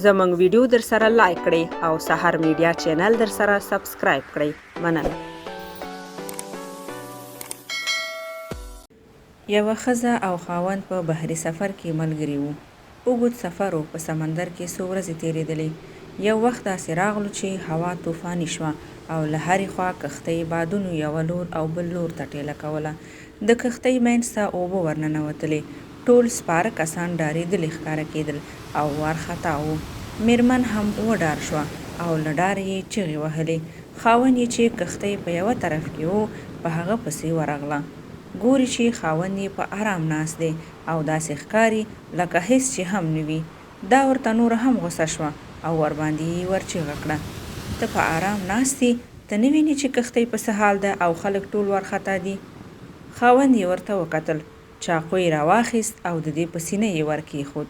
زموږ ویډیو در سره لایک کړئ او سحر میډیا چینل در سره سبسکرایب کړئ. مننه. یوه ښځه او خاوند په بحري سفر کې ملګري وو. اوږد سفر و، په سمندر کې څو ورځې تېرېدلې. یو وخت داسې راغلو چې هوا طوفاني شوه او له هرې خوا کښتۍ بادونو یوه لور او بل لور ته ټېله کوله. د کښتۍ منځ ته اوبه ورننوتلې. ټول سپاره کسان ډارېدلي ښکاره کېدل او وارخطا وو. میرمن هم وډار شوه او له ډاره یې چغې وهلې. خاوند یې چې کښتۍ په یوه طرف کې و، په هغه پسې ورغله. ګوري چې خاوند یې په آرام ناست دی او داسې ښکاري لکه هېڅ چې هم نه وي. دا ورته نوره هم غوسه شوه او ورباندې یې ورچغه کړه: ته په آرام ناست یې؟ ته نه وینې چې کښتۍ په څه حال ده او خلک ټول وارخطا دي؟ خاوند یې ورته وکتل، چاقو یې راواخیست او د دې په سینه یې ورکېښود.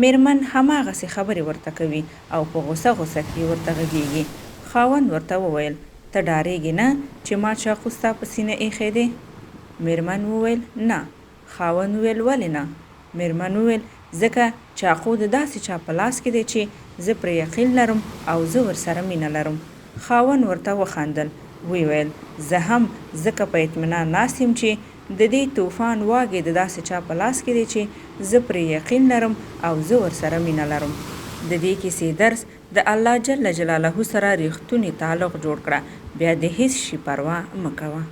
میرمن هماغسې خبرې ورته کوي او په غوسه غوسه کې ورته غږېږي. خاوند ورته وویل: ته ډارېږې نه چې ما چاقو ستا په سینه ایښی دی؟ میرمن وویل: نه. خاوند وویل: ولې نه؟ میرمن وویل: ځکه چاقو د داسې چا په لاس کې دی چې زه پرې یقین لرم او زه ورسره مینه لرم. خاوند ورته وخندل، ویل: زه هم ځکه په اطمینان ناست یم چې د دې طوفان واګې د داسې چا په لاس کې دی چې زه پرې یقین لرم او زه ورسره مینه لرم. د دې کیسې درس: د الله جل جلاله سره ریښتونی تعلق جوړ کړه، بیا د هیڅ شي پروا مه کوه.